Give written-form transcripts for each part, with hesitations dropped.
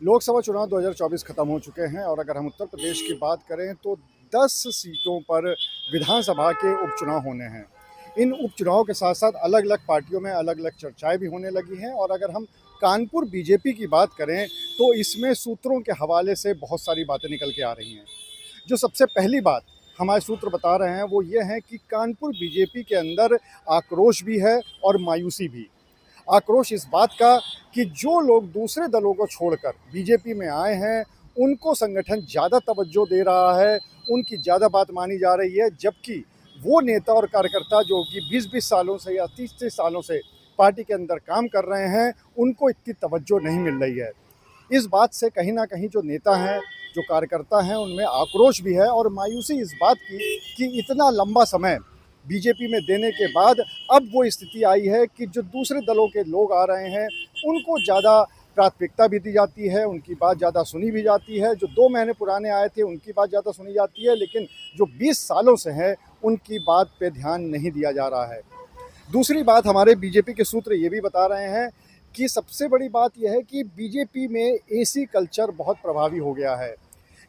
लोकसभा चुनाव 2024 खत्म हो चुके हैं और अगर हम उत्तर प्रदेश की बात करें तो 10 सीटों पर विधानसभा के उपचुनाव होने हैं। इन उपचुनाव के साथ साथ अलग अलग पार्टियों में अलग अलग चर्चाएं भी होने लगी हैं और अगर हम कानपुर बीजेपी की बात करें तो इसमें सूत्रों के हवाले से बहुत सारी बातें निकल के आ रही हैं। जो सबसे पहली बात हमारे सूत्र बता रहे हैं वो ये है कि कानपुर बीजेपी के अंदर आक्रोश भी है और मायूसी भी। आक्रोश इस बात का कि जो लोग दूसरे दलों को छोड़कर बीजेपी में आए हैं उनको संगठन ज़्यादा तवज्जो दे रहा है, उनकी ज़्यादा बात मानी जा रही है, जबकि वो नेता और कार्यकर्ता जो कि 20-20 सालों से या 30-30 सालों से पार्टी के अंदर काम कर रहे हैं उनको इतनी तवज्जो नहीं मिल रही है। इस बात से कहीं ना कहीं जो नेता हैं, जो कार्यकर्ता हैं, उनमें आक्रोश भी है और मायूसी इस बात की कि इतना लंबा समय बीजेपी में देने के बाद अब वो स्थिति आई है कि जो दूसरे दलों के लोग आ रहे हैं उनको ज़्यादा प्राथमिकता भी दी जाती है, उनकी बात ज़्यादा सुनी भी जाती है। जो 2 महीने पुराने आए थे उनकी बात ज़्यादा सुनी जाती है, लेकिन जो 20 सालों से हैं उनकी बात पे ध्यान नहीं दिया जा रहा है। दूसरी बात हमारे बीजेपी के सूत्र ये भी बता रहे हैं कि सबसे बड़ी बात यह है कि बीजेपी में एसी कल्चर बहुत प्रभावी हो गया है।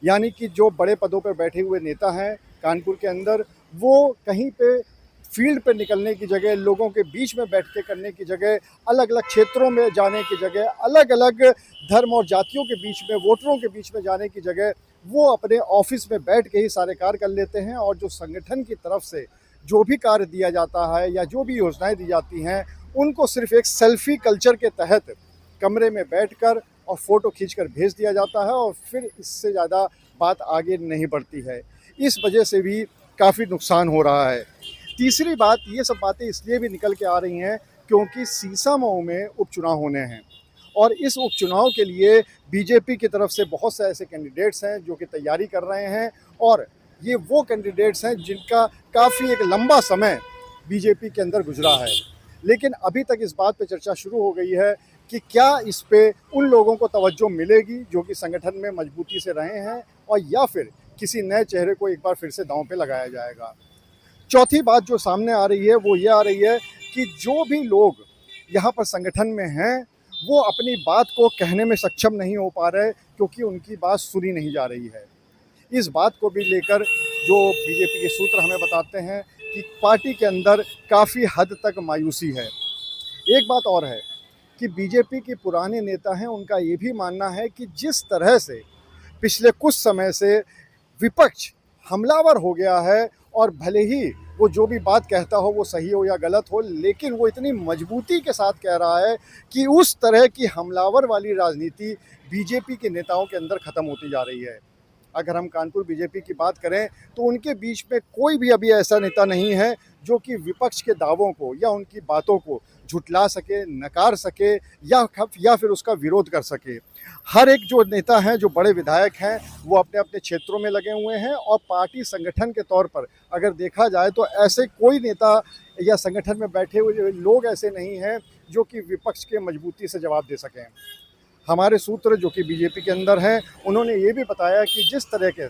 यानी कि जो बड़े पदों पर बैठे हुए नेता हैं कानपुर के अंदर, वो कहीं पे फील्ड पे निकलने की जगह, लोगों के बीच में बैठ के करने की जगह, अलग अलग क्षेत्रों में जाने की जगह, अलग अलग धर्म और जातियों के बीच में, वोटरों के बीच में जाने की जगह वो अपने ऑफिस में बैठ के ही सारे कार्य कर लेते हैं और जो संगठन की तरफ से जो भी कार्य दिया जाता है या जो भी योजनाएं दी जाती हैं उनको सिर्फ एक सेल्फी कल्चर के तहत कमरे में बैठकर और फ़ोटो खींचकर भेज दिया जाता है और फिर इससे ज़्यादा बात आगे नहीं बढ़ती है। इस वजह से भी काफ़ी नुकसान हो रहा है। तीसरी बात, ये सब बातें इसलिए भी निकल के आ रही हैं क्योंकि सीसामऊ में उपचुनाव होने हैं और इस उपचुनाव के लिए बीजेपी की तरफ से बहुत से ऐसे कैंडिडेट्स हैं जो कि तैयारी कर रहे हैं और ये वो कैंडिडेट्स हैं जिनका काफ़ी एक लंबा समय बीजेपी के अंदर गुजरा है। लेकिन अभी तक इस बात पे चर्चा शुरू हो गई है कि क्या इस पे उन लोगों को तवज्जो मिलेगी जो कि संगठन में मजबूती से रहे हैं और या फिर किसी नए चेहरे को एक बार फिर से दांव पे लगाया जाएगा। चौथी बात जो सामने आ रही है वो ये आ रही है कि जो भी लोग यहाँ पर संगठन में हैं वो अपनी बात को कहने में सक्षम नहीं हो पा रहे क्योंकि उनकी बात सुनी नहीं जा रही है। इस बात को भी लेकर जो बीजेपी के सूत्र हमें बताते हैं कि पार्टी के अंदर काफ़ी हद तक मायूसी है। एक बात और है कि बीजेपी के पुराने नेता हैं, उनका ये भी मानना है कि जिस तरह से पिछले कुछ समय से विपक्ष हमलावर हो गया है और भले ही वो जो भी बात कहता हो वो सही हो या गलत हो, लेकिन वो इतनी मजबूती के साथ कह रहा है कि उस तरह की हमलावर वाली राजनीति बीजेपी के नेताओं के अंदर ख़त्म होती जा रही है। अगर हम कानपुर बीजेपी की बात करें तो उनके बीच में कोई भी अभी ऐसा नेता नहीं है जो कि विपक्ष के दावों को या उनकी बातों को झुठला सके, नकार सके या फिर उसका विरोध कर सके। हर एक जो नेता हैं, जो बड़े विधायक हैं, वो अपने अपने क्षेत्रों में लगे हुए हैं और पार्टी संगठन के तौर पर अगर देखा जाए तो ऐसे कोई नेता या संगठन में बैठे हुए लोग ऐसे नहीं हैं जो कि विपक्ष के मजबूती से जवाब दे सकें। हमारे सूत्र जो कि बीजेपी के अंदर हैं उन्होंने ये भी बताया कि जिस तरह के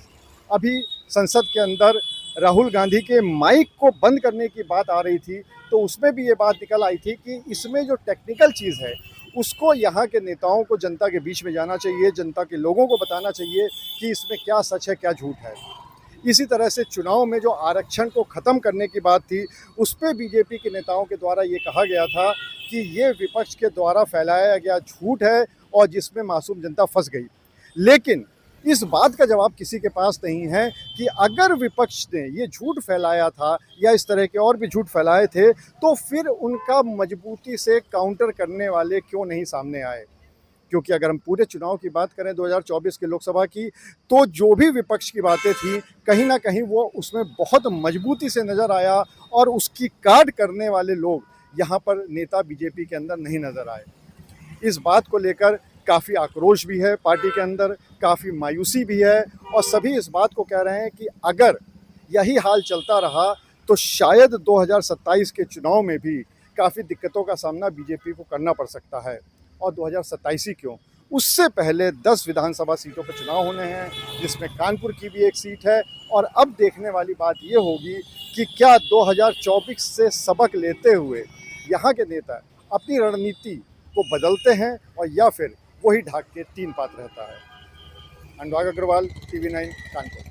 अभी संसद के अंदर राहुल गांधी के माइक को बंद करने की बात आ रही थी तो उसमें भी ये बात निकल आई थी कि इसमें जो टेक्निकल चीज़ है उसको यहाँ के नेताओं को जनता के बीच में जाना चाहिए, जनता के लोगों को बताना चाहिए कि इसमें क्या सच है क्या झूठ है। इसी तरह से चुनाव में जो आरक्षण को ख़त्म करने की बात थी उस पर बीजेपी के नेताओं के द्वारा ये कहा गया था कि ये विपक्ष के द्वारा फैलाया गया झूठ है और जिसमें मासूम जनता फंस गई। लेकिन इस बात का जवाब किसी के पास नहीं है कि अगर विपक्ष ने ये झूठ फैलाया था या इस तरह के और भी झूठ फैलाए थे तो फिर उनका मजबूती से काउंटर करने वाले क्यों नहीं सामने आए। क्योंकि अगर हम पूरे चुनाव की बात करें 2024 के लोकसभा की तो जो भी विपक्ष की बातें थी कहीं ना कहीं वो उसमें बहुत मजबूती से नज़र आया और उसकी काट करने वाले लोग यहाँ पर नेता बीजेपी के अंदर नहीं नज़र आए। इस बात को लेकर काफ़ी आक्रोश भी है पार्टी के अंदर, काफ़ी मायूसी भी है और सभी इस बात को कह रहे हैं कि अगर यही हाल चलता रहा तो शायद 2027 के चुनाव में भी काफ़ी दिक्कतों का सामना बीजेपी को करना पड़ सकता है। और 2027 ही क्यों, उससे पहले 10 विधानसभा सीटों पर चुनाव होने हैं जिसमें कानपुर की भी एक सीट है और अब देखने वाली बात ये होगी कि क्या 2024 से सबक लेते हुए यहाँ के नेता अपनी रणनीति को बदलते हैं और या फिर वही ढाक के 3 पात रहता है। अनुराग अग्रवाल, TV9 कानपुर।